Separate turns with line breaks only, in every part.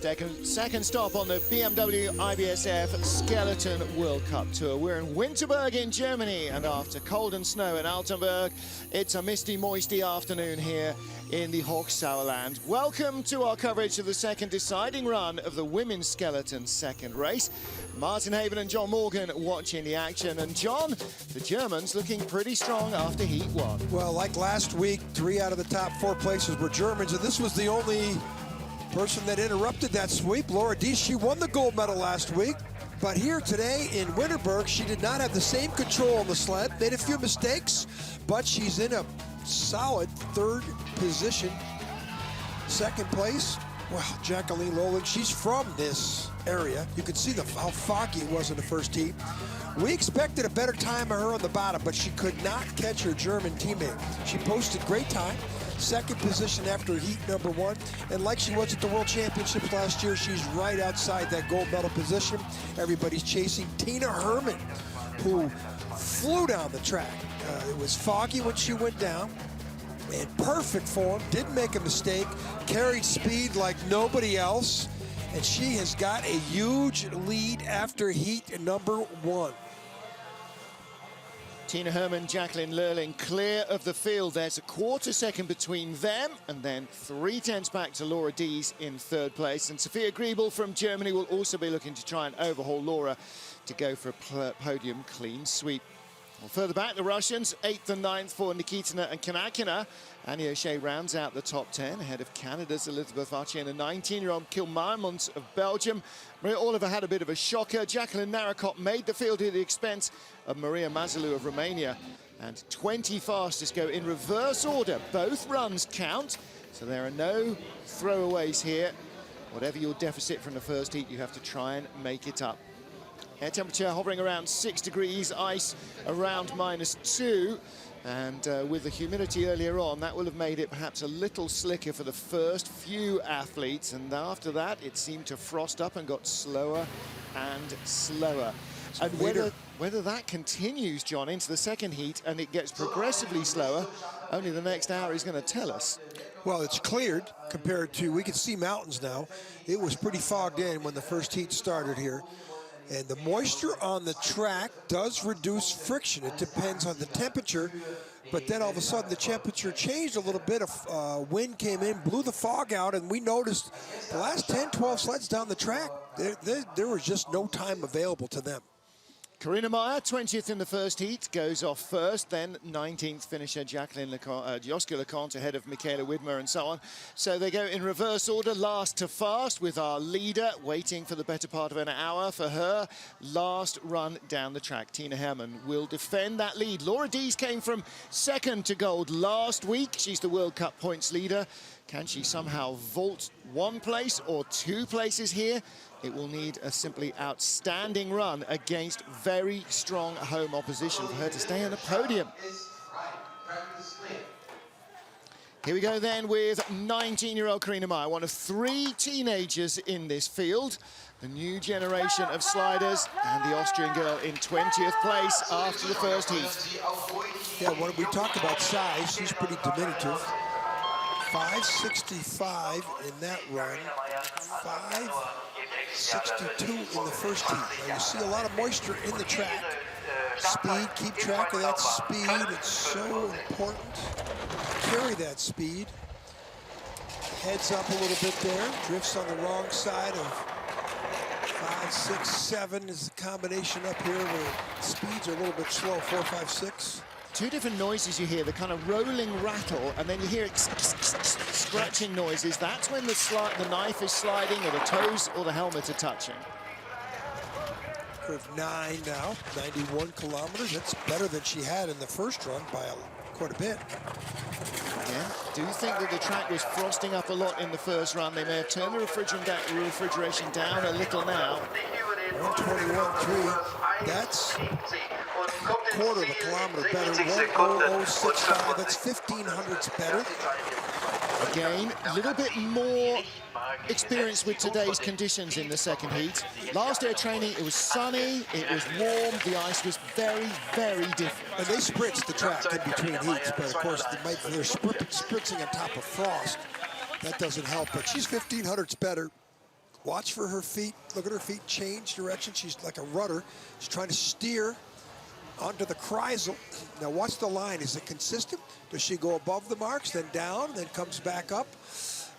Second stop on the BMW IBSF Skeleton World Cup Tour. We're in Winterberg in Germany, and after cold and snow in Altenburg, it's a misty, moisty afternoon here in the Hochsauerland. Welcome to our coverage of the second deciding run of the women's skeleton second race. Martin Haven and John Morgan watching the action. And John, the Germans looking pretty strong after heat one.
Well, like last week, 3 out of the top 4 places were Germans, and this was the only person that interrupted that sweep. Laura Dies, she won the gold medal last week, but here today in Winterberg, she did not have the same control on the sled. Made a few mistakes, but she's in a solid 3rd position. 2nd place, well, Jacqueline Lowling, she's from this area. You could see how foggy it was in the first heat. We expected a better time of her on the bottom, but she could not catch her German teammate. She posted great time, 2nd position after heat number 1, and like she was at the World Championships last year, she's right outside that gold medal position. Everybody's chasing Tina Hermann, who flew down the track. It was foggy when she went down. In perfect form, didn't make a mistake, carried speed like nobody else, and she has got a huge lead after heat number 1.
Tina Hermann, Jacqueline Lurling clear of the field. There's a quarter second between them, and then 3/10 back to Laura Dies in 3rd place. And Sophia Griebel from Germany will also be looking to try and overhaul Laura to go for a podium clean sweep. Well, further back, the Russians, 8th and 9th for Nikitina and Kanakina. Annie O'Shea rounds out the top 10 ahead of Canada's Elizabeth Archie and a 19-year-old Kilmarmont of Belgium. Maria Oliver had a bit of a shocker. Jacqueline Narracott made the field at the expense of Maria Mazalou of Romania. And 20 fastest go in reverse order. Both runs count, so there are no throwaways here. Whatever your deficit from the first heat, you have to try and make it up. Air temperature hovering around 6 degrees, ice around -2. And with the humidity earlier on, that will have made it perhaps a little slicker for the first few athletes. And after that, it seemed to frost up and got slower and slower. And whether that continues, John, into the second heat and it gets progressively slower, only the next hour is going to tell us.
Well, it's cleared compared to, we can see mountains now. It was pretty fogged in when the first heat started here. And the moisture on the track does reduce friction. It depends on the temperature, but then all of a sudden the temperature changed a little bit. A wind came in, blew the fog out, and we noticed the last 10, 12 sleds down the track, there was just no time available to them.
Karina Meyer, 20th in the first heat, goes off first. Then 19th finisher Jacqueline Joske Leconte ahead of Michaela Widmer and so on. So they go in reverse order, last to fast, with our leader waiting for the better part of an hour for her last run down the track. Tina Hermann will defend that lead. Laura Dies came from 2nd to gold last week. She's the World Cup points leader. Can she somehow vault 1 place or 2 places here? It will need a simply outstanding run against very strong home opposition for her to stay on the podium. Here we go then with 19-year-old Karina Meyer, one of 3 teenagers in this field. The new generation of sliders, and the Austrian girl in 20th place after the first heat.
Yeah, when we talk about size, she's pretty diminutive. 5'65" in that run, 5'62" in the first heat. Now you see a lot of moisture in the track. Speed, keep track of that speed. It's so important. Carry that speed. Heads up a little bit there. Drifts on the wrong side of 5, 6, 7 is the combination up here where speeds are a little bit slow, 4, 5, 6.
2 different noises you hear, the kind of rolling rattle, and then you hear scratching noises. That's when the knife is sliding, or the toes or the helmet are touching.
Curve 9 now, 91 kilometers. That's better than she had in the first run by quite a bit.
Yeah, do think that the track was frosting up a lot in the first run. They may have turned the refrigeration down a little now.
121.3, that's a quarter of a kilometer better. 1:00.65, that's 1,500ths better.
Again, a little bit more experience with today's conditions in the second heat. Last day of training, it was sunny, it was warm, the ice was very, very different.
And they spritz the track in between heats, but of course they're spritzing on top of frost. That doesn't help, but she's 1,500ths better. Watch for her feet. Look at her feet change direction. She's like a rudder. She's trying to steer onto the Kreisel. Now watch the line. Is it consistent? Does she go above the marks, then down, then comes back up?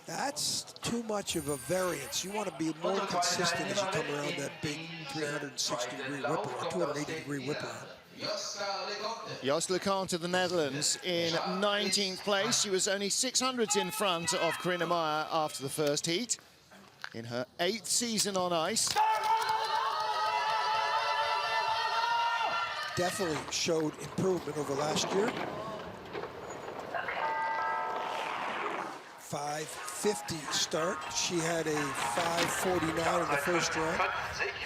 That's too much of a variance. You want to be more consistent as you come around that big 360-degree whip around, 280-degree whip around.
Jos Leconte of the Netherlands in 19th place. She was only 600s in front of Corinna Meyer after the first heat. In her 8th season on ice.
Definitely showed improvement over last year. 5:50 start. She had a 5:49 in the first run.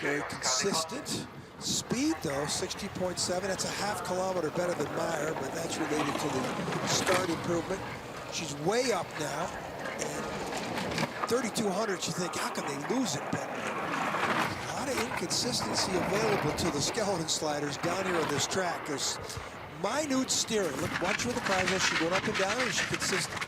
Very consistent. Speed though, 60.7. That's a half kilometer better than Meyer, but that's related to the start improvement. She's way up now. And 3,200, you think, how can they lose it? But a lot of inconsistency available to the skeleton sliders down here on this track. There's minute steering. Look, watch with the Kreisel. She's going up and down, and she's consistent.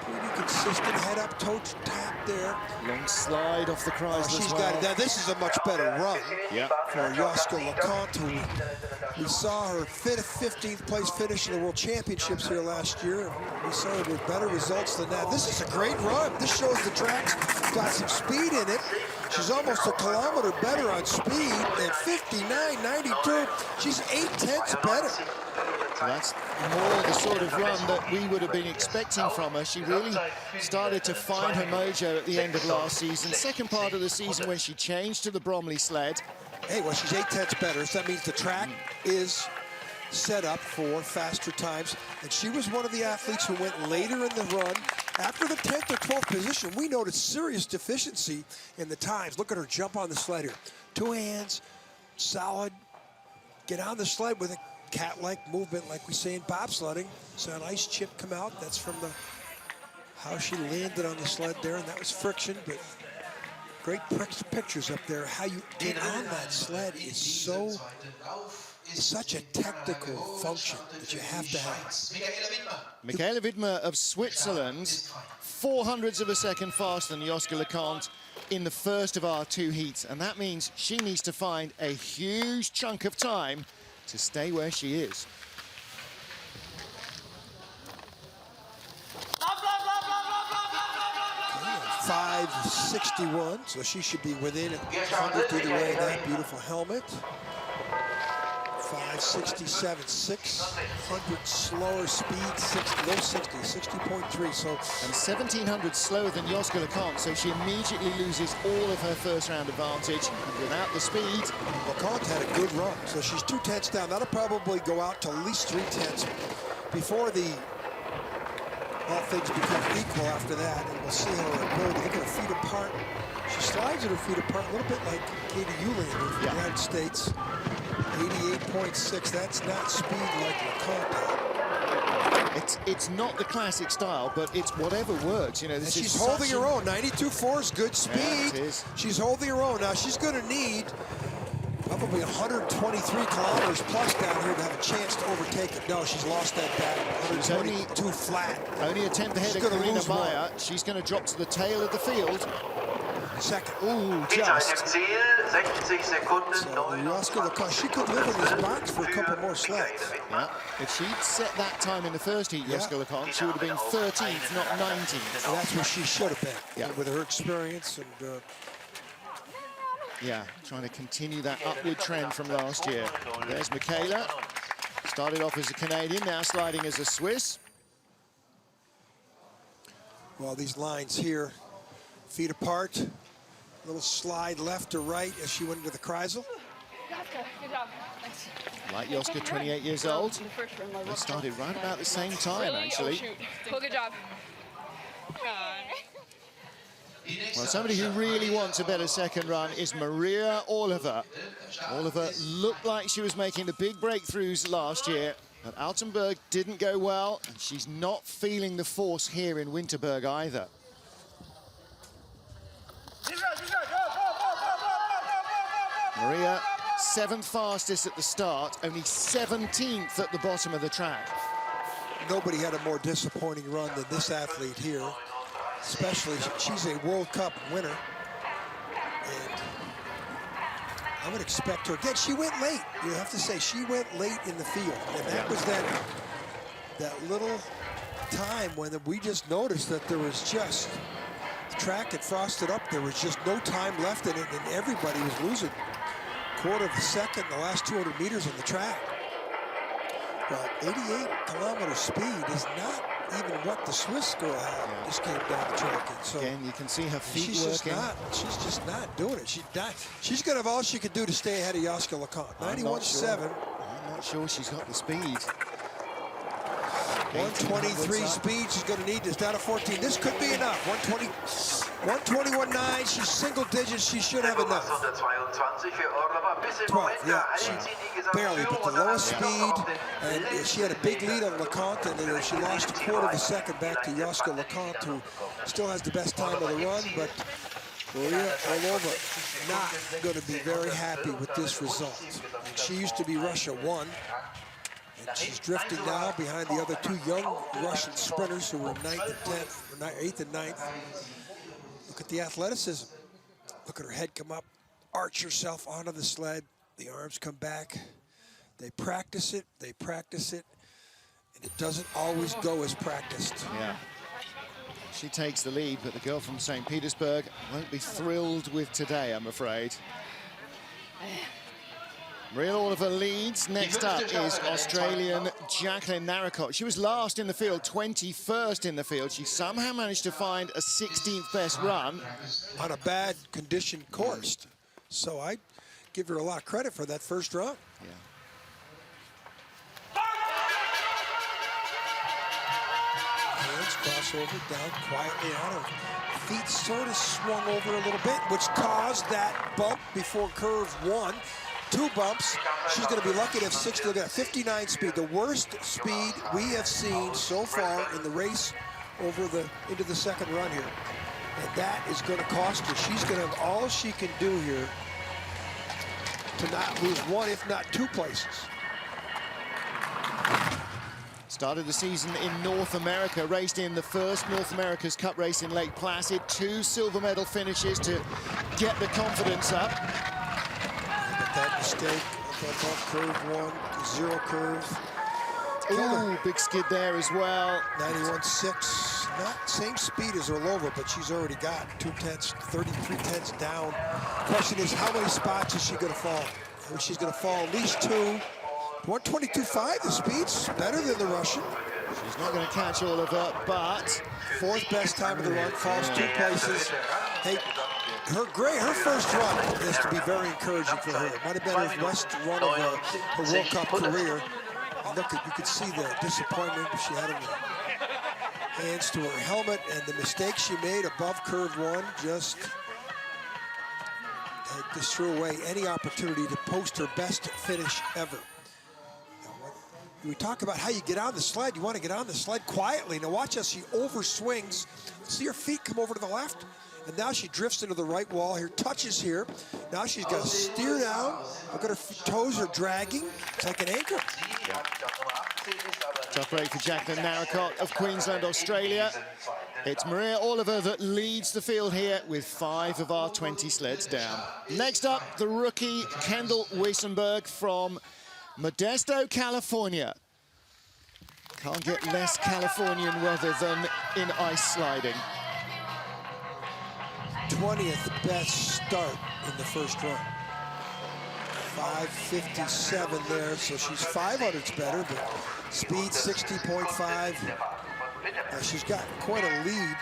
Pretty consistent. Head up, toe tap there.
Long slide off the Kreisel.
She's got it. Now, this is a much better run for Jos Leconte, who we saw her 15th place finish in the World Championships here last year. We saw her with better results than that. This is a great run. This shows the track's got some speed in it. She's almost a kilometer better on speed at 59.92. She's 0.8 better.
So that's more the sort of run that we would have been expecting from her. She really started to find her mojo at the end of last season. Second part of the season when she changed to the Bromley sled.
Hey, well, she's 0.8 better, so that means the track is set up for faster times. And she was one of the athletes who went later in the run. After the 10th or 12th position, we noticed serious deficiency in the times. Look at her jump on the sled here. 2 hands, solid. Get on the sled with a cat-like movement like we say in bobsledding. So an ice chip come out. That's from the how she landed on the sled there, and that was friction. But great pictures up there. How you get on that sled is such a technical function that you have to have.
Michaela Widmer of Switzerland, 0.04 of a second faster than Jos Leconte in the first of our 2 heats. And that means she needs to find a huge chunk of time to stay where she is.
Okay, 5:61, so she should be within 100 either way of that beautiful helmet. 5:67, 600 slower speed, low 60, 60.3. So
and 1,700 slower than Jos Leconte, so she immediately loses all of her first round advantage. And without the speed,
Leconte had a good run, so she's 2/10 down. That'll probably go out to at least 3/10 before all things become equal after that, and we'll see how her ability. Look at her feet apart. She slides at her feet apart a little bit like Katie Uhlander from the United States. 88.6, that's not speed like Leconte.
It's not the classic style, but it's whatever works. You know, this
she's holding her own. 92.4 is good speed.
Yeah, it is.
She's holding her own. Now she's going to need probably 123 kilometers plus down here to have a chance to overtake it. No, she's lost that back. 122 flat.
Only a tenth ahead of Corinna Meyer. She's going to drop to the tail of the field.
Second.
Ooh, just.
So Jos Leconte, she could live in this box for a couple more sleds.
Yeah, if she'd set that time in the first heat, Jos Leconte, she would have been 13th, not 19th.
And that's where she should have been, with her experience. And
yeah, trying to continue that upward trend from last year. There's Michaela. Started off as a Canadian, now sliding as a Swiss.
Well, these lines here, feet apart, little slide left to right as she went into the Kreisel.
Good job. Thanks.
Like Joska, 28 years old. They started right about the same time, actually.
Well, good job.
Well, somebody who really wants a better second run is Maria Oliver. Oliver looked like she was making the big breakthroughs last year, but Altenburg didn't go well, and she's not feeling the force here in Winterberg either. Maria, 7th fastest at the start, only 17th at the bottom of the track.
Nobody had a more disappointing run than this athlete here. especially she's a World Cup winner. And I would expect her, again, she went late. You have to say, she went late in the field. And that was that little time when we just noticed that there was just, the track had frosted up. There was just no time left in it, and everybody was losing quarter of a second, the last 200 meters on the track. Well, 88-kilometer speed is not even what the Swiss girl had. Just came down the track. And so
again, you can see her feet
she's
working.
She's just not doing it. She's going to have all she can do to stay ahead of Joska LeConte. 91.7.
I'm not sure she's got the speed.
123 speed she's going to need. It's down to 14. This could be enough. 121.9. She's single digits. She should have enough. 12, yeah. She barely, but the lowest speed. And she had a big lead on LeConte, and she lost a quarter of a second back to Joska LeConte, who still has the best time of the run. But Maria Orlova not going to be very happy with this result. And she used to be Russia 1. And she's drifting now behind the other two young Russian sprinters who were 9th and 10th, or 8th and 9th. Look at the athleticism. Look at her head come up, arch herself onto the sled. The arms come back. They practice it, and it doesn't always go as practiced.
Yeah. She takes the lead, but the girl from St. Petersburg won't be thrilled with today, I'm afraid. Maria Oliver leads. Next up is Australian Jacqueline Narracott. She was last in the field, 21st in the field. She somehow managed to find a 16th best run
on a bad condition course. So I give her a lot of credit for that first run.
Yeah.
Hands crossover down quietly on her. Feet sort of swung over a little bit, which caused that bump before curve 1. 2 bumps. She's going to be lucky to have 60. Look at that, 59 speed. The worst speed we have seen so far in the race into the second run here. And that is going to cost her. She's going to have all she can do here to not lose 1, if not 2 places.
Started the season in North America, raced in the first North America's Cup race in Lake Placid. 2 silver medal finishes to get the confidence up.
That mistake, above curve 1, 0 curve.
Ooh, big skid there as well.
91.6, not same speed as Orlova, but she's already got 2 tenths, 33 tenths down. Question is, how many spots is she going to fall? I mean, she's going to fall at least 2. 122.5, the speed's better than the Russian.
She's not going to catch all of her, but
4th best time of the run, falls 2 places. Hey, her first run is to be very encouraging for her. It might have been her best run of her World Cup career. And look, you could see the disappointment she had in her hands to her helmet, and the mistake she made above curve 1 just threw away any opportunity to post her best finish ever. We talk about how you get on the sled. You want to get on the sled quietly. Now watch as she overswings. See her feet come over to the left. And now she drifts into the right wall here, touches here. Now she's got to steer down. Look at her toes are dragging. It's like an anchor.
Yeah. Tough break for Jacqueline Narracott of Queensland, Australia. It's Maria Oliver that leads the field here with 5 of our 20 sleds down. Next up, the rookie Kendall Wiesenberg from Modesto, California. Can't get less Californian weather than in ice sliding.
20th best start in the first run. 5:57 there, so she's 500ths better, but speed 60.5. Now she's got quite a lead.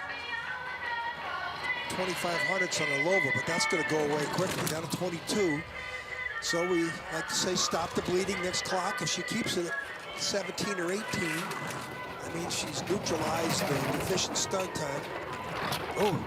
2500ths on Orlova, but that's going to go away quickly, down to 22. So we like to say stop the bleeding next clock. If she keeps it at 17 or 18, that means she's neutralized the efficient start time. Oh,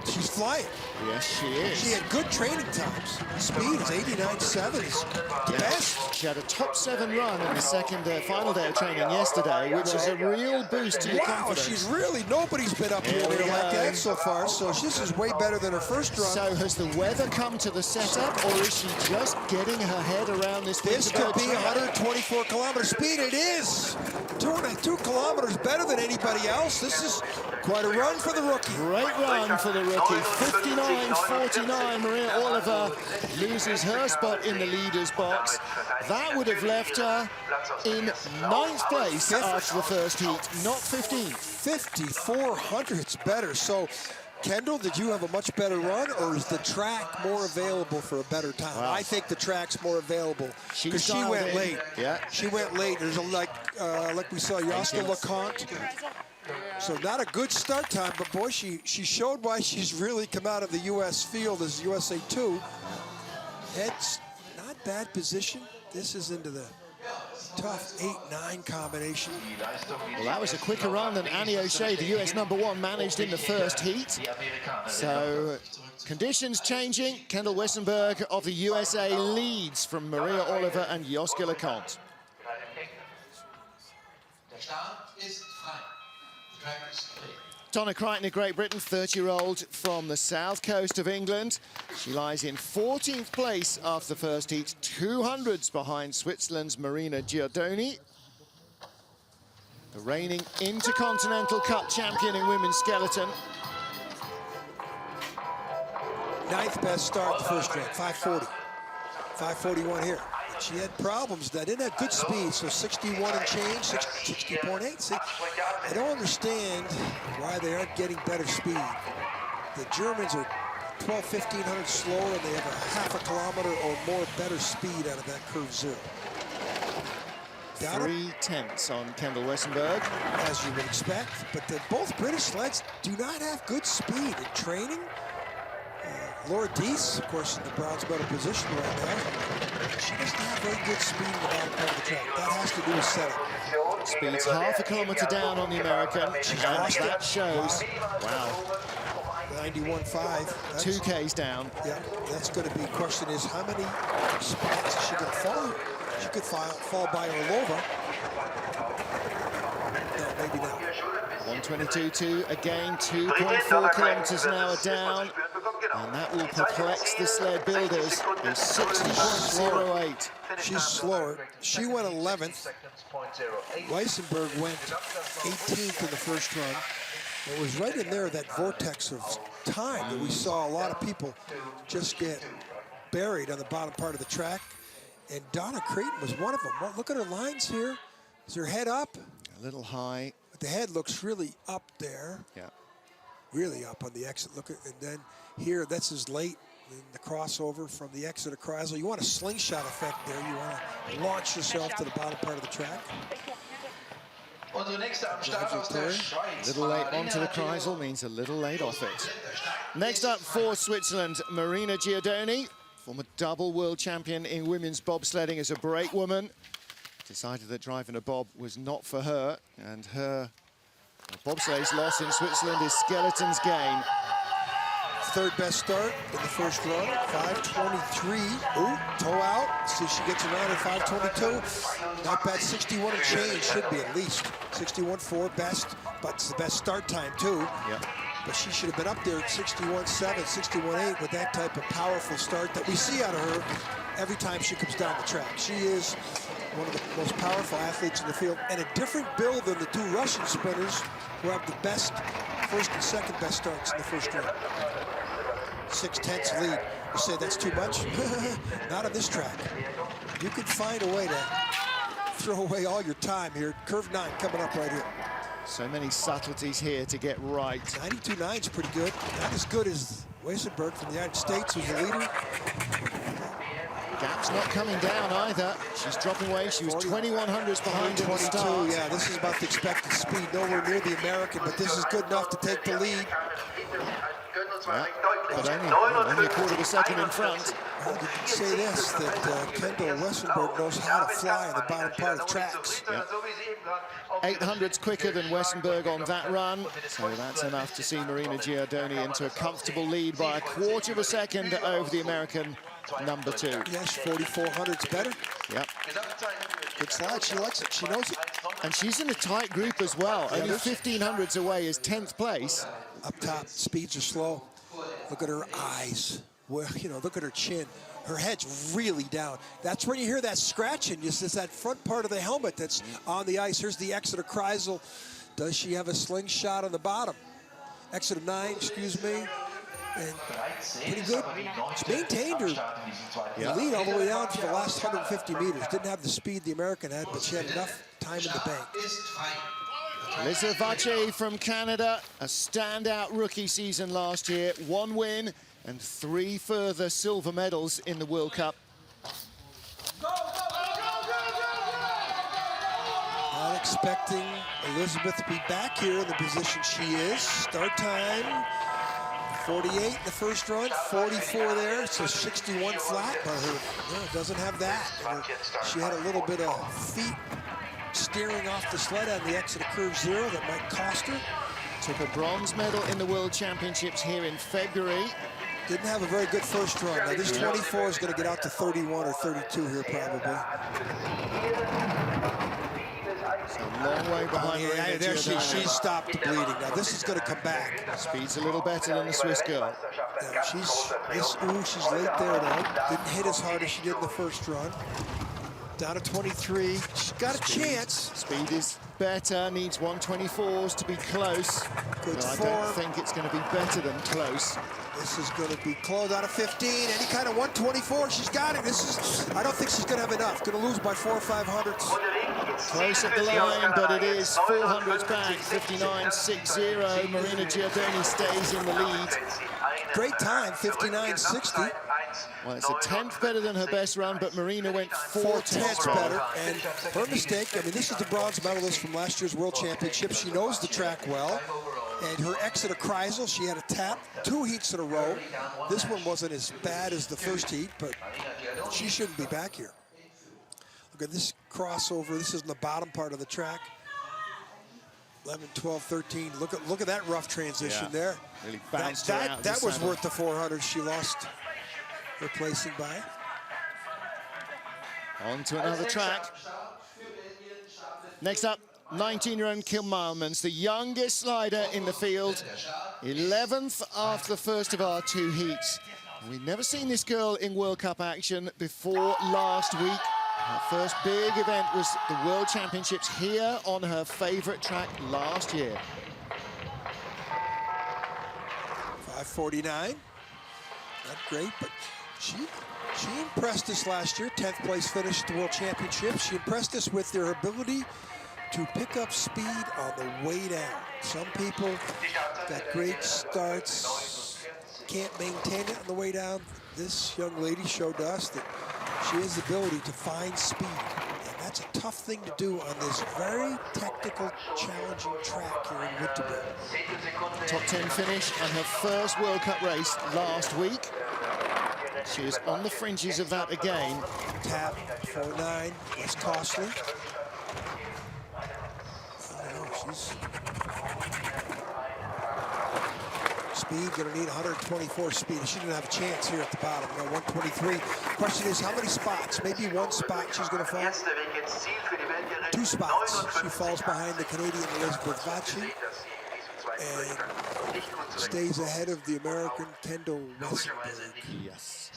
she's flying.
Yes, she is.
She had good training times. Speed is 89.7. It's the best.
She had a top 7 run in the second final day of training yesterday, which is a real boost to your confidence.
She's really, nobody's been up here like that so far, so this is way better than her first run.
So has the weather come to the setup, or is she just getting her head around this?
This could be 124 kilometer speed. It is 2 kilometers better than anybody else. This is quite a run for the rookie.
Great run for the rookie. 59.49. Maria Oliver loses her spot in the leader's box. That would have left her in 9th place after the first heat, not 15th.
54 hundredths better. So, Kendall, did you have a much better run, or is the track more available for a better time?
Wow.
I think the track's more available because she went late.
Yeah,
she went late. There's like we saw Joske LeConte. So not a good start time, but boy, she showed why she's really come out of the U.S. field as USA 2. Head's not bad position. This is into the tough 8-9 combination.
Well, that was a quicker run than Annie O'Shea, the US #1, managed in the first heat. So conditions changing. Kendall Wissenberg of the USA leads from Maria Oliver and Joske LeConte. Donna Crichton of Great Britain, 30-year-old from the south coast of England. She lies in 14th place after the first heat, 200ths behind Switzerland's Marina Giordoni. The reigning Intercontinental Cup champion in women's skeleton.
9th best start the first round, 540. 541 here. She had problems. That didn't have good speed, so 61 and change, 60.8. See, I don't understand why they aren't getting better speed. The Germans are 1,500 slower, and they have a half a kilometer or more better speed out of that curve 0.
3/10 on Kendall Wissenberg.
As you would expect, but both British sleds do not have good speed in training. Laura Deese, of course, in the bronze medal position right now. She doesn't have very good speed in the bottom part of the track. That has to do with setup.
Speed's half a kilometer down on the American, and that shows, wow,
91.5.
2 Ks down.
Yeah, that's going to be, question is, how many spots is she going to fall? She could fall by Orlova. No, maybe not.
122.2 again, 2.4 kilometers an hour down. And that will perplex the sled builders. It's 60.08.
She's slower. She went 11th. Weissenberg went 18th in the first run. It was right in there, that vortex of time, that we saw a lot of people just get buried on the bottom part of the track. And Donna Creighton was one of them. Well, look at her lines here. Is her head up?
A little high.
But the head looks really up there.
Yeah.
Really up on the exit. Look at, and then here, this is late in the crossover from the exit of Kreisel. You want a slingshot effect there. You want to launch yourself to the bottom part of the track.
A little late onto the Kreisel means a little late off it. Next up for Switzerland, Marina Giordoni, former double world champion in women's bobsledding as a brake woman. Decided that driving a bob was not for her, and her bobsleigh's loss in Switzerland is skeleton's gain.
3rd best start in the first run, 5:23. Ooh, toe out. See, she gets around at 5:22. Not bad, 61 and change, should be at least. 61.4 best, but it's the best start time too.
Yep.
But she should have been up there at 61.7, 61.8 with that type of powerful start that we see out of her every time she comes down the track. She is one of the most powerful athletes in the field, and a different build than the 2 Russian sprinters who have the best first and second best starts in the first run. 6/10 lead. You say that's too much? Not on this track. You can find a way to throw away all your time here. Curve 9 coming up right here.
So many subtleties here to get right.
92.9 is pretty good. Not as good as Weissenberg from the United States, who's the leader.
Gap's not coming down either. She's dropping away. She was 2100s behind in the
22.
start.
Yeah, this is about the expected speed. Nowhere near the American, but this is good enough to take the lead.
Yeah, but only a quarter of a second in front.
Well, you can say this, that Kendall Wissenberg knows how to fly on the bottom part of tracks.
Yep. 800s quicker than Wissenberg on that run, so that's enough to see Marina Giordoni into a comfortable lead by a quarter of a second over the American #2.
Yes, 4,400's better.
Yep.
Good slide. She likes it. She knows it.
And she's in a tight group as well.
Yeah,
Only 1500s away is 10th place.
Up top, speeds are slow. Look at her eyes. Well, you know, look at her chin. Her head's really down. That's when you hear that scratching. It's that front part of the helmet that's on the ice. Here's the exit of Kreisel. Does she have a slingshot on the bottom? Exit of 9, excuse me. And pretty good. She maintained her lead all the way down to the last 150 meters. Didn't have the speed the American had, but she had enough time in the bank.
Lisa Vache from Canada, a standout rookie season last year. 1 win and 3 further silver medals in the World Cup.
Not expecting Elizabeth to be back here in the position she is. Start time, 48 in the first run, 44 there, so 61 flat, but her doesn't have that. She had a little bit of feet steering off the sled on the exit of curve 0 that might cost her.
Took a bronze medal in the World Championships here in February.
Didn't have a very good first run. Now this 24 is going to get out to 31 or 32 here probably.
A long way behind.
Yeah, there she stopped the bleeding. Now this is going to come back.
Speed's a little better than the Swiss girl.
Yeah, she's late there though. Didn't hit as hard as she did in the first run. Down to 23. She's got a chance.
Speed is better. Needs 124s to be close.
Good
but I
form.
don't think it's going to be better than close.
This is going to be close out of 15. Any kind of 124, she's got it. I don't think she's going to have enough. Going to lose by 4 or 500.
Close at the line, but it is 400s back. 59.60. Marina Giordani stays in the lead.
Great time, 59.60.
Well, it's a 10th better than her best run, but Marina went 4 tenths
better. And her mistake, I mean, this is the bronze medalist from last year's World Championship. She knows the track well. And her exit of Kreisel, she had a tap 2 heats in a row. This one wasn't as bad as the first heat, but she shouldn't be back here. Look at this crossover. This is in the bottom part of the track. 11, 12, 13. Look at that rough transition there.
Really bounced her out.
That was worth the 400 she lost her placing by.
On to another track. Next up, 19-year-old Kim Meilmans, the youngest slider in the field. 11th after the first of our 2 heats. We've never seen this girl in World Cup action before last week. Her first big event was the World Championships here on her favorite track last year.
5:49. Not great, but she impressed us last year. 10th place finish at the World Championships. She impressed us with their ability to pick up speed on the way down. Some people got great starts, can't maintain it on the way down. This young lady showed us that she has the ability to find speed. And that's a tough thing to do on this very technical, challenging track here in Winterberg.
Top 10 finish on her first World Cup race last week. She is on the fringes of that again.
Tap, 4.9, that's costly. She's speed, gonna need 124 speed. She didn't have a chance here at the bottom. No, 123. Question is, how many spots? Maybe 1 spot she's gonna fall. 2 spots. She falls behind the Canadian Elizabeth Vache and stays ahead of the American Kendall Westenberg.
Yes.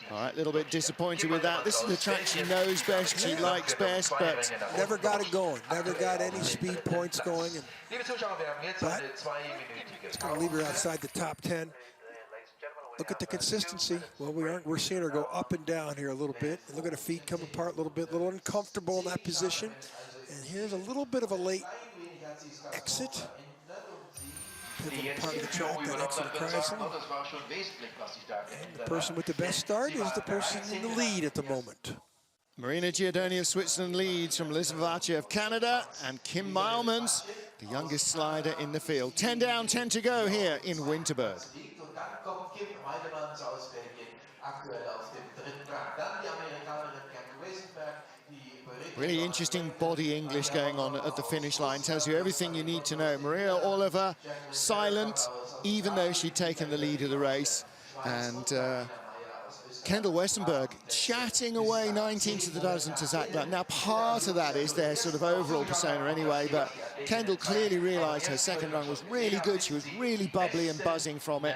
All right, a little bit disappointed with that. This is the track she knows best, she likes best, but
never got it going. Never got any speed points going. But it's going to leave her outside the top 10. Look at the consistency. Well, we're seeing her go up and down here a little bit. And look at her feet come apart a little bit, a little uncomfortable in that position. And here's a little bit of a late exit. Part of the track, that exit of Kreisel. And the person with the best start is the person in the lead at the moment.
Marina Giordani of Switzerland leads from Lisa Vache of Canada, and Kim Meilmans, the youngest slider in the field. 10 down, 10 to go here in Winterberg. Really interesting body English going on at the finish line. Tells you everything you need to know. Maria Oliver, silent, even though she'd taken the lead of the race. And Kendall Westenberg chatting away 19 to the dozen to Zach Glenn. Now, part of that is their sort of overall persona anyway, but Kendall clearly realized her second run was really good. She was really bubbly and buzzing from it.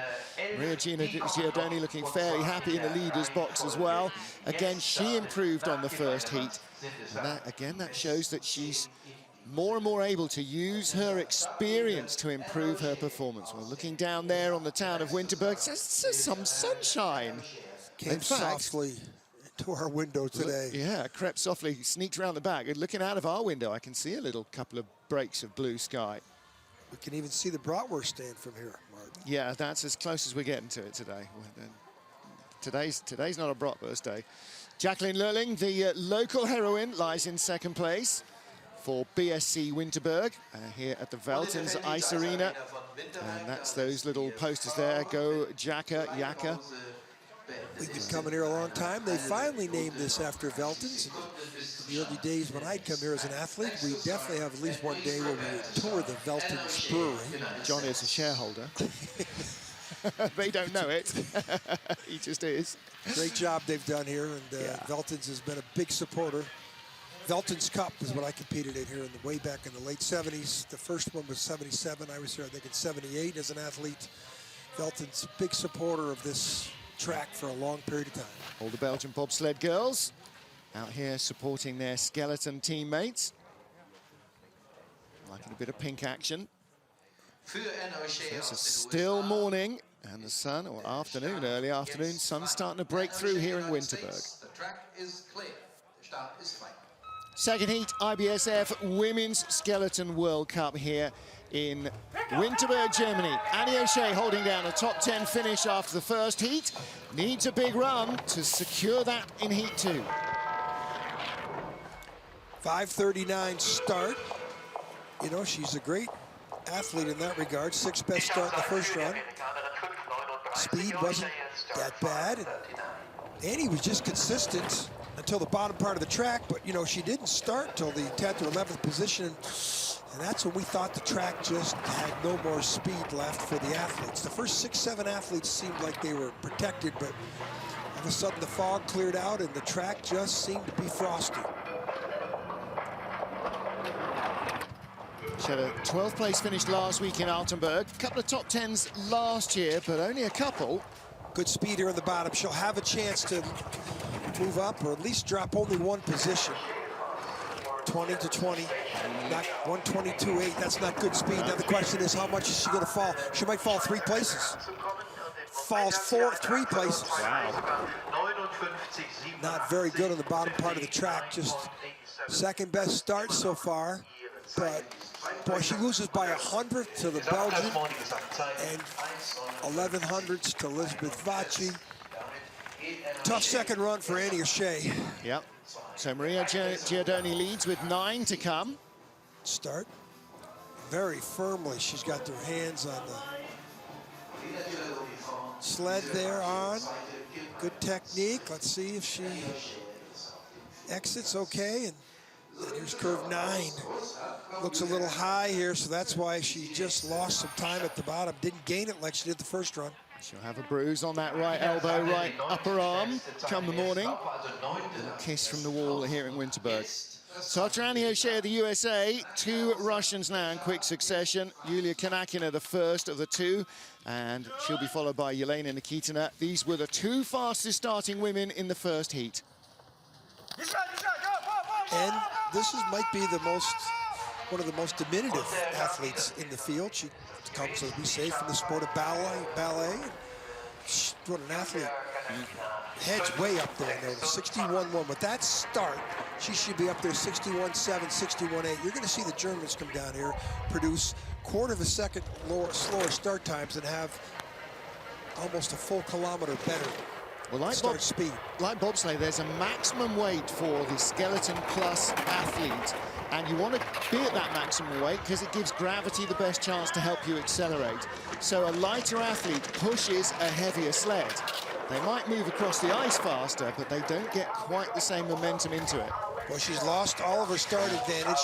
Maria Giordani looking fairly happy in the leader's box as well. Again, she improved on the first heat. And that, again, that shows that she's more and more able to use her experience to improve her performance. We're looking down there on the town of Winterberg. There's some sunshine.
Came softly to our window today.
Yeah, crept softly, sneaked around the back. And looking out of our window, I can see a little couple of breaks of blue sky.
We can even see the bratwurst stand from here, Martin.
Yeah, that's as close as we're getting to it today. Today's not a bratwurst day. Jacqueline Lurling, the local heroine, lies in second place for BSC Winterberg here at the Veltins Ice Arena. And that's those little posters there. Go Jacka, Yaka.
We've been coming here a long time. They finally named this after Veltins. In the early days when I'd come here as an athlete, we definitely have at least one day where we would tour the Veltins brewery.
John is a shareholder. They don't know it. He just is.
Great job they've done here, and Veltins has been a big supporter. Veltins Cup is what I competed in here in the way back in the late 70s. The first one was 77. I was here, I think, in 78 as an athlete. Veltins, big supporter of this track for a long period of time.
All the Belgian bobsled girls out here supporting their skeleton teammates. Liking a bit of pink action. So it's a still morning, and the sun, or afternoon, early afternoon, sun's starting to break through here in Winterberg.
The track is clear. The start is frei.
Second heat, IBSF Women's Skeleton World Cup here in Winterberg, Germany. Annie O'Shea holding down a top 10 finish after the first heat. Needs a big run to secure that in heat 2.
5:39 start. You know, she's a great athlete in that regard. 6th best start in the first run. Speed wasn't that bad. And Annie was just consistent until the bottom part of the track, but you know, she didn't start till the 10th or 11th position, and that's when we thought the track just had no more speed left for the athletes. The first 6, 7 athletes seemed like they were protected, but all of a sudden the fog cleared out and the track just seemed to be frosty.
She had a 12th place finish last week in Altenburg. A couple of top 10s last year, but only a couple.
Good speed here in the bottom. She'll have a chance to move up or at least drop only one position. 20 to 20, not 122.8. That's not good speed. Now the question is, how much is she going to fall? She might fall 3 places. Falls 3 places.
Wow.
Not very good on the bottom part of the track. Just second best start so far. But boy, she loses by 100th to the Belgian and 1100ths to Elizabeth Vaci. Tough second run for Annie O'Shea.
Yep. So Maria Giordani leads with 9 to come.
Start very firmly. She's got her hands on the sled there on. Good technique. Let's see if she exits okay. And here's curve 9. Looks a little high here, so that's why she just lost some time at the bottom. Didn't gain it like she did the first run.
She'll have a bruise on that right elbow, right upper arm come the morning. A kiss from the wall here in Winterberg. So after Annie O'Shea of the USA, 2 Russians now in quick succession. Yulia Kanakina, the first of the 2, and she'll be followed by Yelena Nikitina. These were the 2 fastest starting women in the first heat.
And this might be one of the most diminutive athletes in the field. She comes, as we say, from the sport of ballet. What an athlete. Head's way up there now, 61.1. With that start, she should be up there 61.7, 61.8. You're going to see the Germans come down here, produce 1/4 second slower start times and have almost a full kilometer better.
Well, like bobsleigh, there's a maximum weight for the skeleton plus athlete, and you want to be at that maximum weight because it gives gravity the best chance to help you accelerate. So a lighter athlete pushes a heavier sled. They might move across the ice faster, but they don't get quite the same momentum into it.
Well, she's lost all of her start advantage.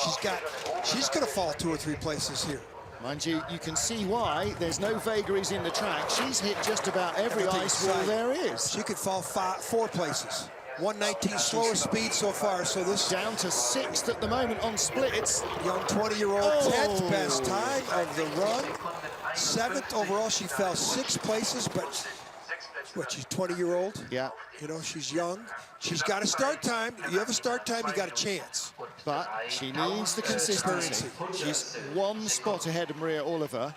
She's going to fall 2 or 3 places here.
Mind you, you can see why. There's no vagaries in the track. She's hit just about every ice wall there is.
She could fall 4 places. 119 slower speed so far, so this...
Down to 6th at the moment on splits.
Young 20-year-old, 10th best time of the run. 7th overall, she fell 6 places, but what, she's 20-year-old?
Yeah.
You know, she's young. She's got a start time. You have a start time, you got a chance.
But she needs the consistency. She's 1 spot ahead of Maria Oliver.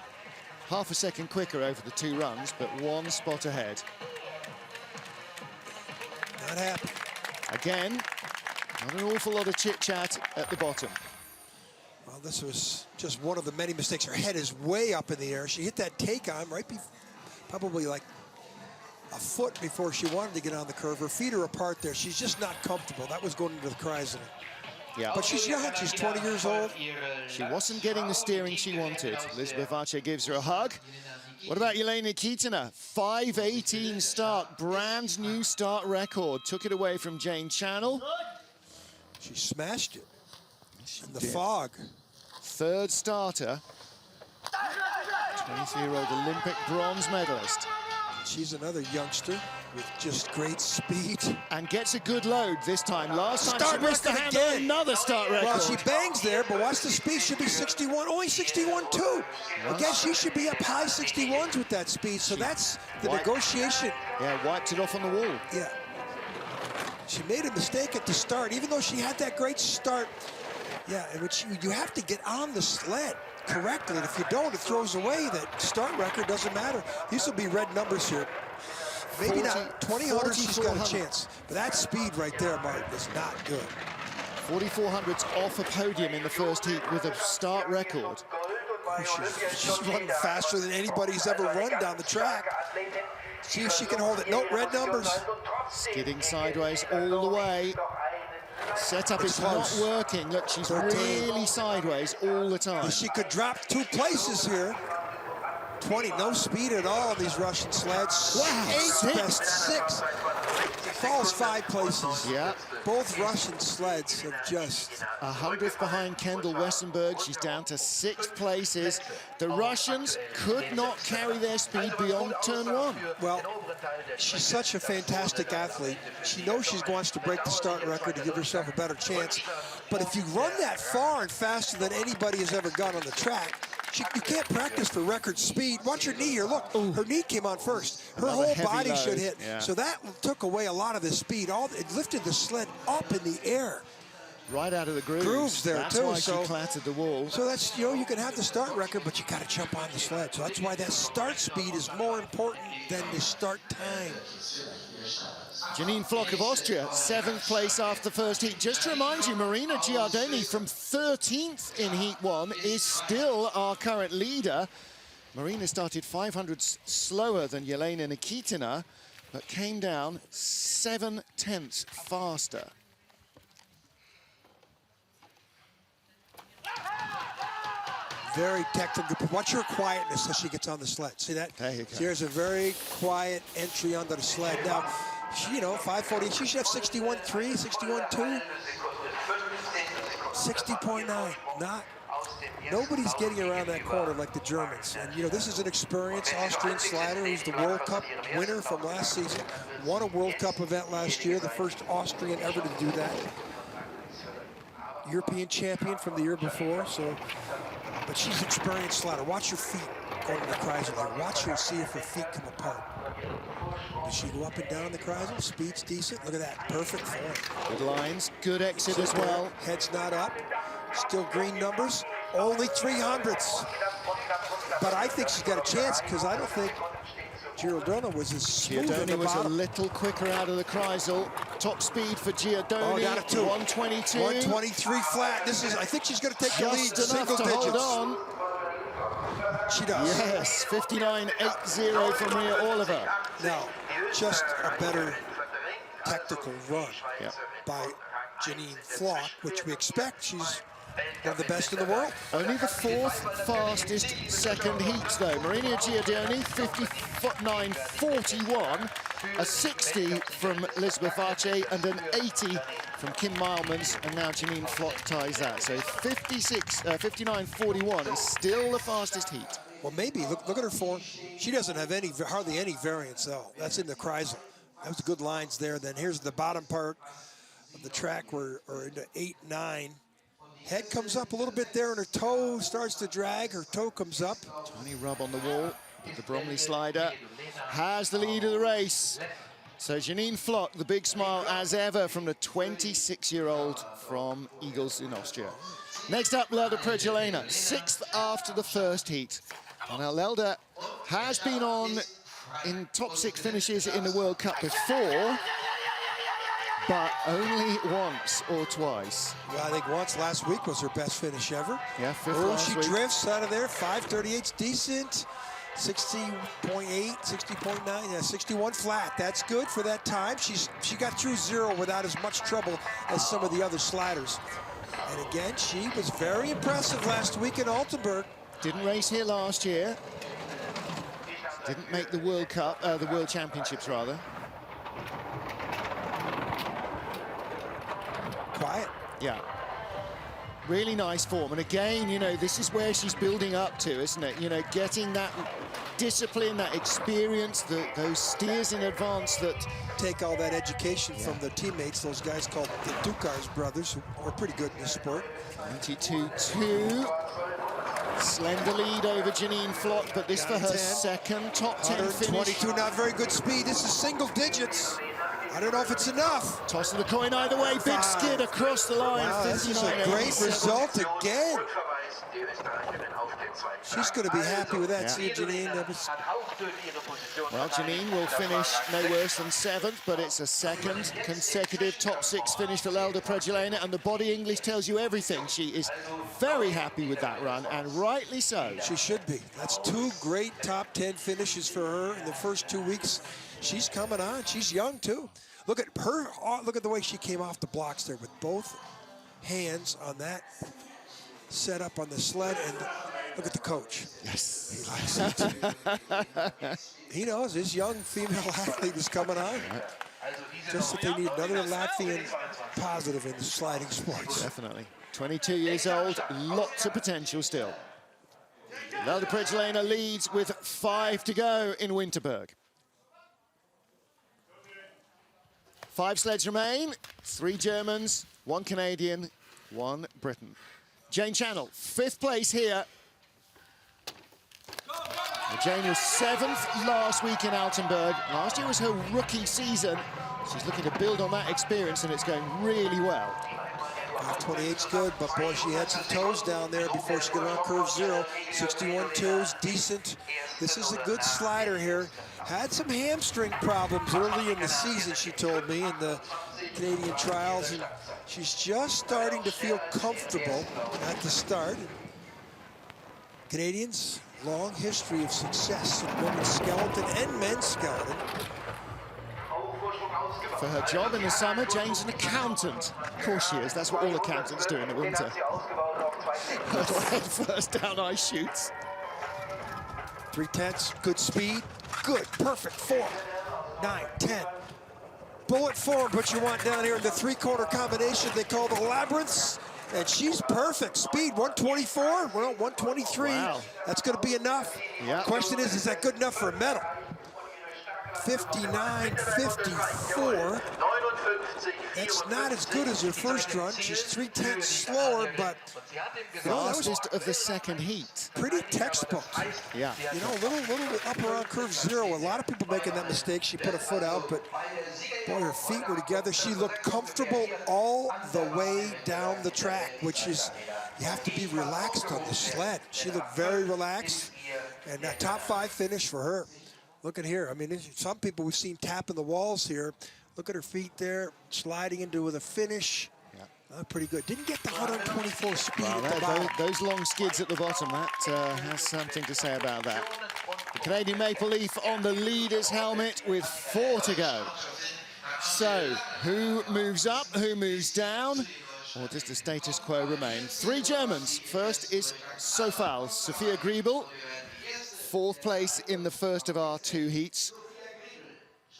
Half a second quicker over the 2 runs, but 1 spot ahead.
Not happy.
Again, not an awful lot of chit-chat at the bottom.
Well, this was just one of the many mistakes. Her head is way up in the air. She hit that take-on right probably like a foot before she wanted to get on the curve. Her feet are apart there. She's just not comfortable. That was going into the Kreisel.
Yeah.
But she's young. She's 20 years old.
She wasn't getting the steering she wanted. Elizabeth Vache gives her a hug. What about Yelena Nikitina? 5:18 start, brand new start record. Took it away from Jane Channel.
She smashed it in the fog.
3rd starter. 23-year-old Olympic bronze medalist.
She's another youngster with just great speed.
And gets a good load this time. Last time
Start
she missed the
record
handle,
again.
another start record.
Well, she bangs there, but watch the speed. Should be 61, only 61.2. Again, she should be up high 61s with that speed, so that's the negotiation.
Yeah, wiped it off on the wall.
Yeah. She made a mistake at the start, even though she had that great start. Yeah, in which you have to get on the sled correctly. And if you don't, it throws away that start record. Doesn't matter. These will be red numbers here. Maybe not 2000, she's got a chance. But that speed right there, Martin, is not good.
4400's off a podium in the first heat with a start record.
She's running faster than anybody's ever run down the track. See if she can hold it. Nope, red numbers.
Skidding sideways all the way. Setup is not working. Look, she's really sideways all the time.
She could drop 2 places here. 20, no speed at all on these Russian sleds.
Wow,
8th best, 6. Falls 5 places.
Yeah.
Both Russian sleds have just...
100th behind Kendall Westenberg. She's down to 6th places. The Russians could not carry their speed beyond turn 1.
Well, she's such a fantastic athlete. She knows she wants to break the start record to give herself a better chance. But if you run that far and faster than anybody has ever gone on the track, you can't practice for record speed. Watch her knee here. Look, her knee came on first. Her whole body should hit. Yeah. So that took away a lot of the speed. It lifted the sled up in the air.
Right out of the
grooves there,
that's
too.
Why she clattered the wall.
So that's, you know, you can have the start record, but you got to jump on the sled. So that's why that start speed is more important than the start time.
Janine Flock of Austria, 7th place after the first heat. Just to remind you, Marina Giardoni from 13th in Heat 1 is still our current leader. Marina started 500 slower than Yelena Nikitina, but came down 7/10 faster.
Very technical. Watch her quietness as she gets on the sled. See that?
There you go.
There's a very quiet entry onto the sled. Now, she, you know, 540. She should have 61.3, 61.2, 60.9. Nobody's getting around that corner like the Germans. And, you know, this is an experienced Austrian slider who's the World Cup winner from last season. Won a World Cup event last year, the first Austrian ever to do that. European champion from the year before, so... But she's an experienced slider. Watch her feet going to the Kreisel here. Watch her, see if her feet come apart. Does she go up and down the Kreisel? Speed's decent. Look at that. Perfect form.
Good lines, good exit as well.
Head's not up. Still green numbers. Only 300s. But I think she's got a chance because I don't think Giordano was as smooth at the
was
bottom.
a little quicker out of the Kreisel. Top speed for Giordani.
Oh, down to 2.
122.
123 flat. This is, I think she's going to take the lead.
Just enough
Single
to
digits.
hold on.
She does.
Yes, 59.80 from Maria Oliver.
Now, just a better technical run by Janine Flock, which we expect. She's one of the best in the world.
Only the 4th fastest second heat, though. Marina Giordani, 59.41. a 60 from Elizabeth Archie, and an 80 from Kim Meilmans, and now Janine Flott ties that. So 59.41 is still the fastest heat.
Well, maybe. Look at her form. She doesn't have hardly any variance, though. That's in the Kreisel. That was good lines there. Then here's the bottom part of the track where into 8-9. Head comes up a little bit there, and her toe starts to drag. Her toe comes up.
Tiny rub on the wall. The Bromley slider has the lead of the race. So Janine Flott, the big smile as ever from the 26-year-old from Eagles in Austria. Next up, Lelda Pregelena, 6th after the first heat. And now Lelda has been on in top 6 finishes in the World Cup before, but only once or twice.
Well, I think once last week was her best finish ever.
Yeah, 5th last
she
week.
drifts out of there. 5:38's decent. 60.8, 60.9, yeah, 61 flat. That's good for that time. She got through 0 without as much trouble as some of the other sliders. And again, she was very impressive last week in Altenburg.
Didn't race here last year. Didn't make the World Cup, the World Championships rather.
Quiet.
Yeah. Really nice form. And again, you know, this is where she's building up to, isn't it? You know, getting that discipline, that experience, those steers in advance that...
Take all that education from their teammates, those guys called the Dukars brothers, who are pretty good in this sport.
92.2. Slender lead over Janine Flott, but this for her
10.
second top 10 finish.
122, not very good speed. This is single digits. I don't know if it's enough.
Toss of the coin either way. Big skid across the line.
Wow, this is a great result again. She's going to be happy with that.
Yeah.
See, Janine.
Well, Janine will finish no worse than 7th, but it's a second consecutive top 6 finish for Lelda Pregelena, and the body English tells you everything. She is very happy with that run, and rightly so.
She should be. That's 2 great top 10 finishes for her in the first 2 weeks. She's coming on. She's young, too. Look at her. Look at the way she came off the blocks there with both hands on that set up on the sled, and look at the coach.
Yes.
He likes it. He knows this young female athlete is coming on. Just that they need another Latvian positive in the sliding sports.
Definitely. 22 years old, lots of potential still. Lelda Pregelena leads with 5 to go in Winterberg. 5 sleds remain, 3 Germans, 1 Canadian, 1 Briton. Jane Channel, 5th place here. Jane was 7th last week in Altenburg. Last year was her rookie season. She's looking to build on that experience, and it's going really well.
5:28's good, but boy, she had some toes down there before she got on curve 0. 61.2's decent. This is a good slider here. Had some hamstring problems early in the season, she told me, in the Canadian trials, and she's just starting to feel comfortable at the start. Canadians, long history of success in women's skeleton and men's skeleton.
For her job in the summer, Jane's an accountant. Of course she is. That's what all accountants do in the winter. Head first down ice shoots.
3/10, good speed, good, perfect form. 9, 10. Bullet form, but you want down here in the 3-quarter combination they call the labyrinths. And she's perfect. Speed, 124, well, 123.
Wow.
That's going to be enough.
Yeah.
Question is that good enough for a medal? 59.54. That's not as good as her first run. She's 3/10 slower, but
Fastest of the second heat.
pretty textbook.
Yeah.
You know, a little up around curve 0. A lot of people making that mistake. She put a foot out, but boy, her feet were together. She looked comfortable all the way down the track, which is, you have to be relaxed on the sled. She looked very relaxed, and that top 5 finish for her. Look at here. I mean, some people we've seen tapping the walls here. Look at her feet there, sliding into with a finish. Yeah. Pretty good. Didn't get the 124 speed at the bottom.
Those long skids at the bottom, that has something to say about that. The Canadian Maple Leaf on the leader's helmet with 4 to go. So, who moves up, who moves down, or does the status quo remain? 3 Germans. First is Sofal, Sophia Griebel. 4th place in the first of our 2 heats.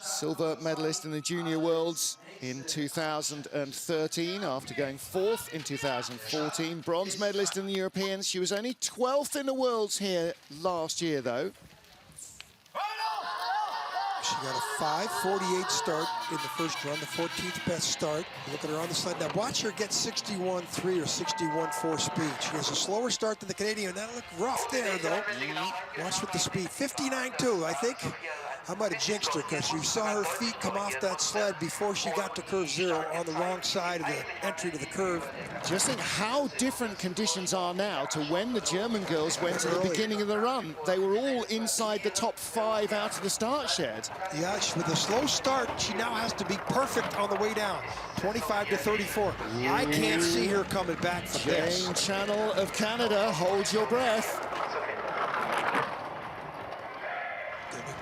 Silver medalist in the Junior Worlds in 2013 after going 4th in 2014. Bronze medalist in the Europeans. She was only 12th in the Worlds here last year, though.
She got a 5:48 start in the first run, the 14th best start. Look at her on the sled. Now watch her get 61.3 or 61.4 speed. She has a slower start than the Canadian. That looked rough there, though. Watch with the speed. 59.2, I think. I might have jinxed her because you saw her feet come off that sled before she got to curve 0 on the wrong side of the entry to the curve.
Just think how different conditions are now to when the German girls went to the beginning of the run. They were all inside the top 5 out of the start shed.
Yeah, with a slow start, she now has to be perfect on the way down. 25 to 34. I can't see her coming back from this.
Jane Channel of Canada, hold your breath.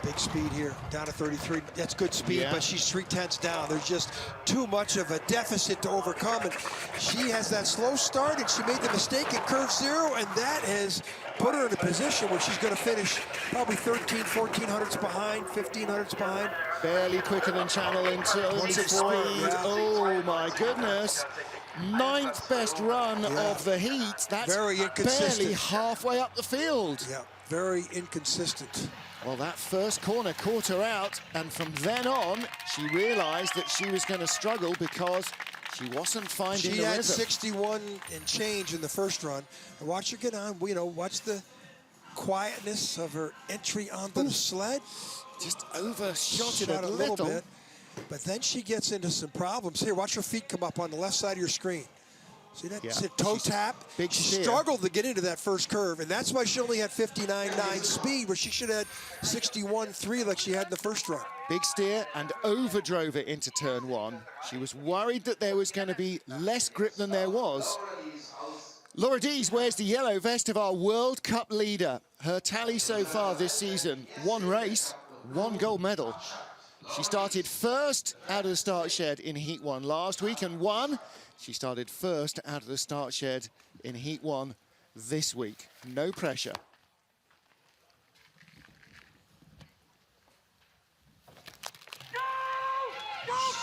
Big speed here, down to 33. That's good speed, but she's 3/10 down. There's just too much of a deficit to overcome. And she has that slow start, and she made the mistake at curve 0, and that has put her in a position where she's going to finish probably 14 hundredths behind, 15 hundredths behind.
Barely quicker than Channel in terms of speed.
Yeah.
Oh, my goodness. 9th best run of the heat. That's
very inconsistent.
Barely halfway up the field.
Yeah, very inconsistent.
Well, that first corner caught her out, and from then on, she realized that she was going to struggle because she wasn't finding the rhythm.
She had 61 and change in the first run. And watch her get on, watch the quietness of her entry onto the sled.
Just overshot it
Shot
a little
bit. But then she gets into some problems. Here, watch her feet come up on the left side of your screen. See that?
Yeah.
Toe tap.
Big
she
steer.
struggled to get into that first curve, and that's why she only had 59.9 speed, where she should have had 61.3 like she had in the first run.
Big steer and overdrove it into turn 1. She was worried that there was going to be less grip than there was. Laura Dees wears the yellow vest of our World Cup leader. Her tally so far this season, 1 race, 1 gold medal. She started first out of the start shed in Heat 1 last week and won. She started first out of the start shed in Heat 1 this week. No pressure.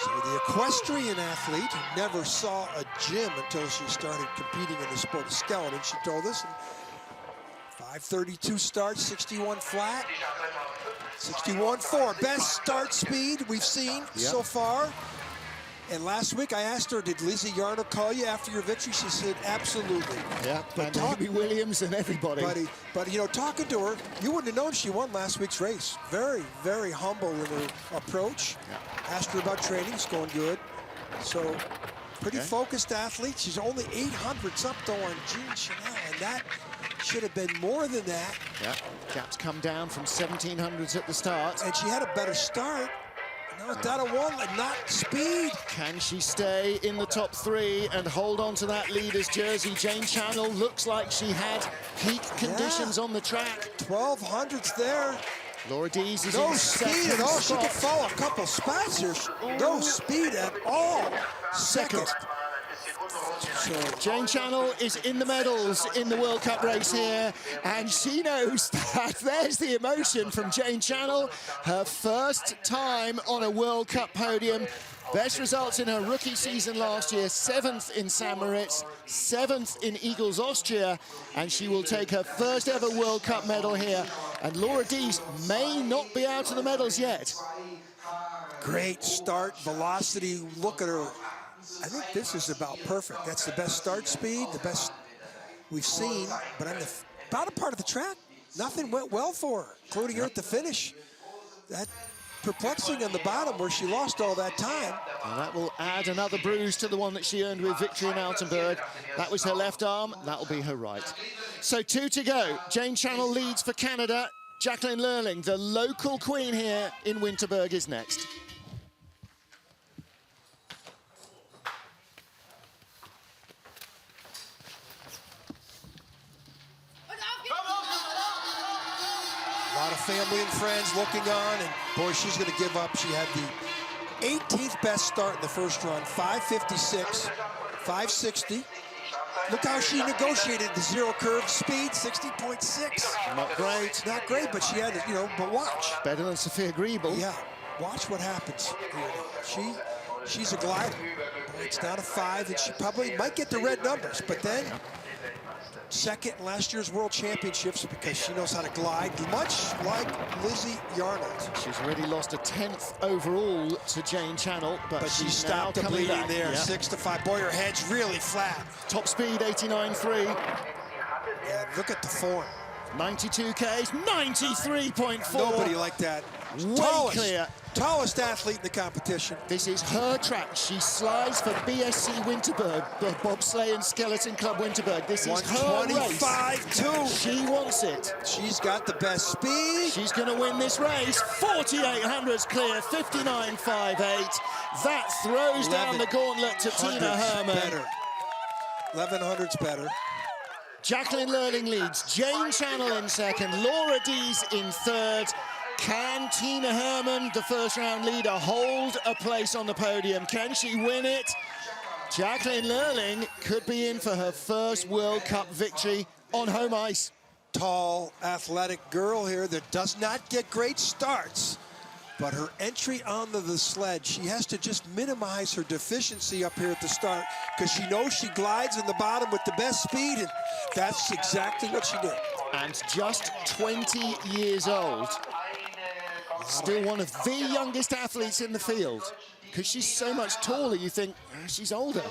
So the equestrian athlete who never saw a gym until she started competing in the sport of skeleton, she told us. 5:32 start, 61 flat, 61.4. Best start speed we've seen so far. And last week I asked her, did Lizzie Yarno call you after your victory? She said, absolutely.
Yeah,
but
and Amy Williams and everybody.
But you know, talking to her, you wouldn't have known she won last week's race. Very, very humble in her approach. Yeah. Asked her about training, it's going good. So, pretty focused athlete. She's only 800s up though on Jean Chanel, and that should have been more than that.
Yeah, gaps come down from 1700s at the start.
And she had a better start. Now it's down to 1, and not speed.
Can she stay in the top 3 and hold on to that leader's jersey? Jane Channel looks like she had peak conditions on the track.
1200s there.
Laura Dees is
no
in
speed at all. She could fall a couple spots here. No speed at all. Second.
So Jane Channel is in the medals in the World Cup race here, and she knows that there's the emotion from Jane Channel. Her first time on a World Cup podium. Best results in her rookie season last year, 7th in St. Moritz, 7th in Eagles, Austria, and she will take her first ever World Cup medal here. And Laura Dees may not be out of the medals yet.
Great start, velocity, look at her. I think this is about perfect. That's the best start speed, the best we've seen, but on the bottom part of the track, nothing went well for her, including her at the finish. That perplexing on the bottom where she lost all that time.
And that will add another bruise to the one that she earned with victory in Altenburg. That was her left arm, that'll be her right. So 2 to go. Jane Channel leads for Canada. Jacqueline Lurling, the local queen here in Winterberg, is next.
A lot of family and friends looking on, and boy, she's going to give up. She had the 18th best start in the first run, 5:56, 5:60. Look how she negotiated the 0 curve speed, 60.6.
Not great.
Not great, but she had it, but watch.
Better than Sophia Griebel.
Yeah, watch what happens here. She's a glider. It's down to 5, and she probably might get the red numbers, but then second in last year's World Championships because she knows how to glide, much like Lizzie Yarnold.
She's already lost a 10th overall to Jane Channel, but
she
she's
stopped
now
the
coming
bleeding
back.
there,
Yeah.
6-5. Boy, her head's really flat.
Top speed, 89.3.
Yeah, look at the form.
92 Ks, 93.4.
Nobody like that.
Way clear.
Tallest athlete in the competition.
This is her track. She slides for BSC Winterberg, the Bobsleigh and Skeleton Club Winterberg. This is her race.
125.2.
She wants it.
She's got the best speed.
She's going to win this race. 4,800's clear, 59.58. That throws down the gauntlet to Tina Herman.
Better. 1,100's better.
Jacqueline Lerling leads. Jane Channel in second. Laura Dees in third. Can Tina Herman, the first round leader, hold a place on the podium? Can she win it? Jacqueline Lerling could be in for her first World Cup victory on home ice.
Tall, athletic girl here that does not get great starts. But her entry onto the sled, she has to just minimize her deficiency up here at the start because she knows she glides in the bottom with the best speed, and that's exactly what she did.
And just 20 years old. Still one of the youngest athletes in the field. Because she's so much taller, you think, she's older.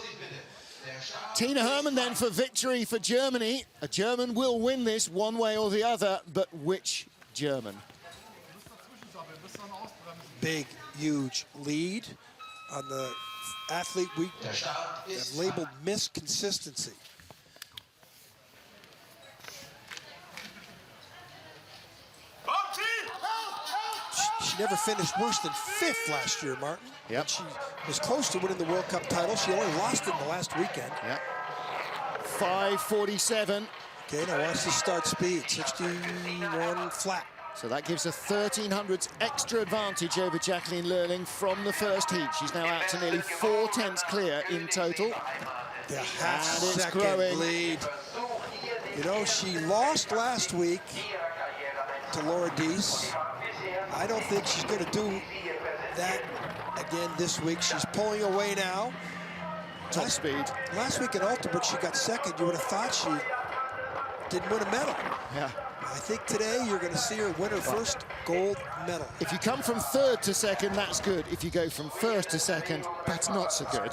Tina Herman then for victory for Germany. A German will win this one way or the other, but which German?
Big, huge lead on the athlete we have labeled Miss Consistency. She never finished worse than 5th last year, Martin.
Yep.
She was close to winning the World Cup title. She only lost it in the last weekend.
Yep. 5:47.
Okay, now watch the start speed, 61 flat.
So that gives a 1,300 extra advantage over Jacqueline Lerling from the first heat. She's now out to nearly 4/10 clear in total.
The
And it's
half-second
growing.
lead. You know, she lost last week to Laura Dees. I don't think she's going to do that again this week. She's pulling away now.
Top speed.
Last week in Altenburg, she got second. You would have thought she didn't win a medal.
Yeah.
I think today you're going to see her win her first gold medal.
If you come from third to second, that's good. If you go from first to second, that's not so good.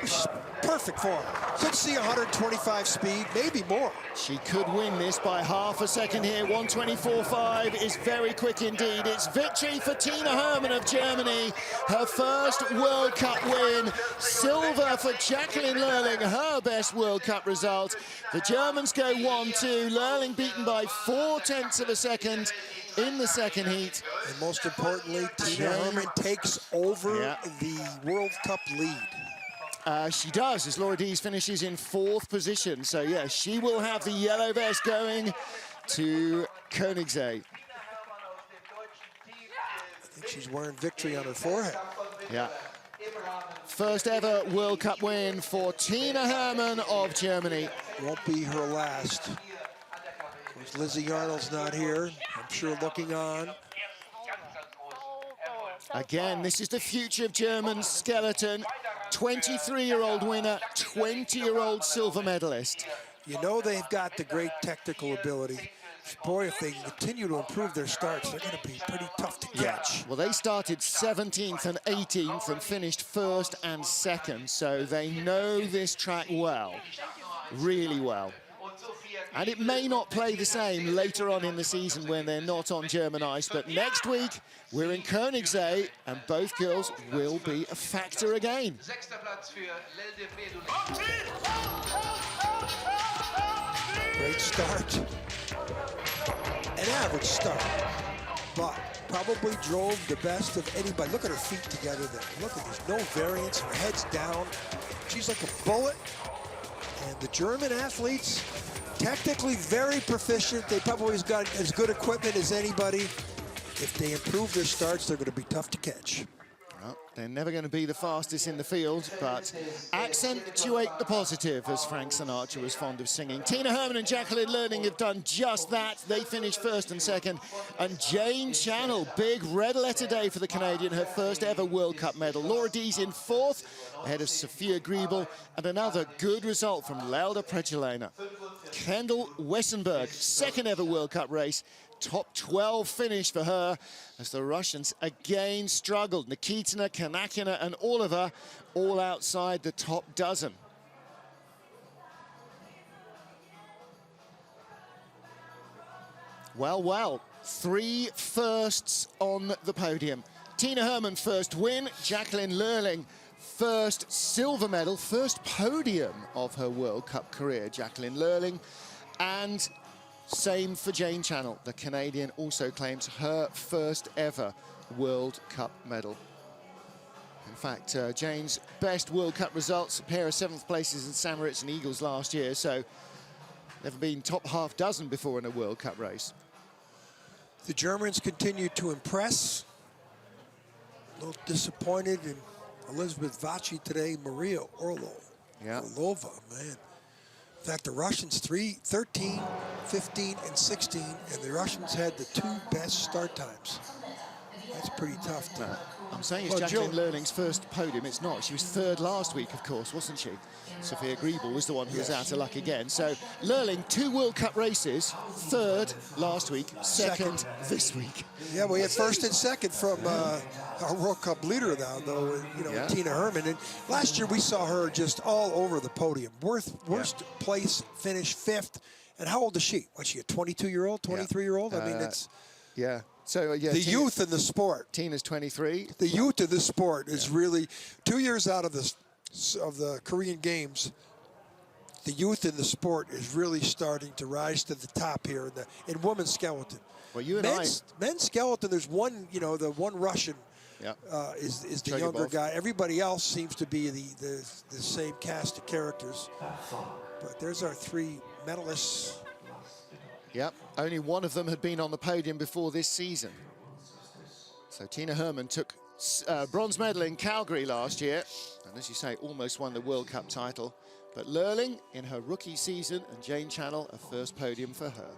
She's perfect for her. Could see 125 speed, maybe more.
She could win this by half a second here. 124.5 is very quick indeed. It's victory for Tina Herman of Germany. Her first World Cup win. Silver for Jacqueline Lerling, her best World Cup result. The Germans go 1-2. Lerling beaten by 4/10 of a second in the second heat.
And most importantly, Tina Herman takes over the World Cup lead.
She does, as Laura Dees finishes in 4th position. So, yeah, she will have the yellow vest going to Koenigsee.
I think she's wearing victory on her forehead.
Yeah. First ever World Cup win for Tina Herman of Germany.
Won't be her last. Of course, Lizzie Yarnold's not here. I'm sure looking on.
Again, this is the future of German skeleton. 23-year-old winner, 20-year-old silver medalist.
You know they've got the great technical ability. Boy, if they continue to improve their starts, they're going to be pretty tough to catch.
Well, they started 17th and 18th and finished 1st and 2nd, so they know this track well, really well. And it may not play the same later on in the season when they're not on German ice, but next week we're in Koenigsee and both girls will be a factor again.
Great start. An average start, but probably drove the best of anybody. Look at her feet together there. Look at this, no variance, her head's down. She's like a bullet. And the German athletes, technically very proficient. They probably got as good equipment as anybody. If they improve their starts, they're going to be tough to catch.
Well, they're never going to be the fastest in the field, but accentuate the positive, as Frank Sinatra was fond of singing. Tina Herman and Jacqueline Lerling have done just that. They finished first and second. And Jane Channel, big red letter day for the Canadian, her first ever World Cup medal. Laura Dees in fourth, ahead of Sophia Griebel, and another good result from Lelda Pregelena. Kendall Wessenberg, second ever World Cup race. Top 12 finish for her as the Russians again struggled. Nikitina, Kanakina and Oliver all outside the top dozen. Well, 3 firsts on the podium. Tina Herman, first win. Jacqueline Lerling, first silver medal, first podium of her World Cup career. Jacqueline Lerling, and same for Jane Channel. The Canadian also claims her first ever World Cup medal. In fact, Jane's best World Cup results, a pair of 7th places in St. Moritz and Eagles last year, so never been top half dozen before in a World Cup race.
The Germans continue to impress. A little disappointed in Elizabeth Vaci today, Maria Orlova, man. In fact, the Russians 13, 15, and 16, and the Russians had the 2 best start times. That's pretty tough.
I'm saying it's Jacqueline Lerling's first podium. It's not. She was third last week, of course, wasn't she? Sophia Griebel was the one who was out of luck again. So Lerling, 2 World Cup races, third last week, second this week.
Yeah, we had first and second from our World Cup leader now, though, you know, Tina Herman. And last year we saw her just all over the podium. Worst place finish 5th. And how old is she? Was she a 22-year-old, 23-year-old? I mean, it's...
Yeah. So,
the youth in the sport.
Tina's 23.
The youth of the sport is really 2 years out of the Korean Games. The youth in the sport is really starting to rise to the top here in women's skeleton.
Well, you and
men's skeleton. There's one, you know, the one Russian is the younger guy. Everybody else seems to be the same cast of characters. But there's our 3 medalists.
Yep, only one of them had been on the podium before this season. So Tina Herman took bronze medal in Calgary last year, and as you say, almost won the World Cup title. But Lerling in her rookie season, and Jane Channel, a first podium for her.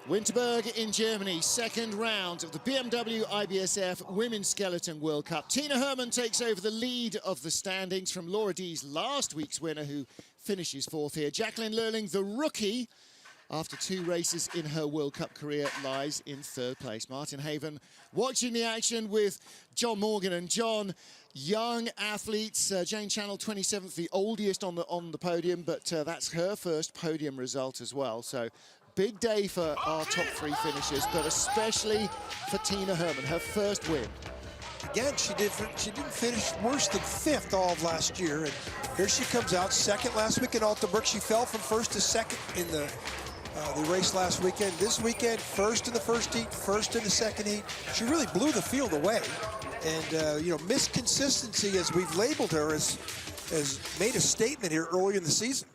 Winterberg in Germany, second round of the BMW IBSF Women's Skeleton World Cup. Tina Herman takes over the lead of the standings from Laura Dees, last week's winner, who finishes 4th here. Jacqueline Lerling, the rookie, after 2 races in her World Cup career, lies in 3rd place. Martin Haven watching the action with John Morgan. And John, young athletes, Jane Channel 27th, the oldest on the podium, but that's her first podium result as well. So big day for our top 3 finishers, but especially for Tina Herman, her first win.
Again, she didn't finish worse than 5th all of last year, and here she comes out second last week in Altenburg. She fell from 1st to 2nd in the race last weekend. This weekend, 1st in the first heat, 1st in the second heat. She really blew the field away, and you know, Miss Consistency, as we've labeled her, has made a statement here early in the season.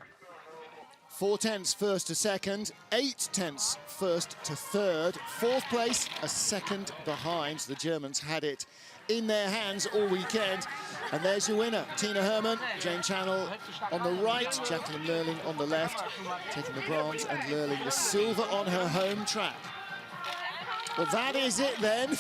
4 tenths 1st to 2nd, 8 tenths 1st to 3rd, 4th place a second behind. The Germans had it in their hands all weekend. And there's your winner, Tina Herman. Jane Channel on the right, Jacqueline Lerling on the left, taking the bronze, and Lerling the silver on her home track. Well, that is it then.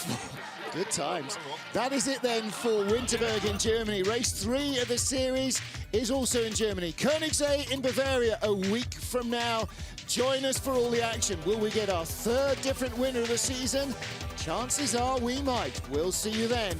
Good times. That is it then for Winterberg in Germany. Race 3 of the series is also in Germany. Koenigsee in Bavaria a week from now. Join us for all the action. Will we get our 3rd different winner of the season? Chances are we might. We'll see you then.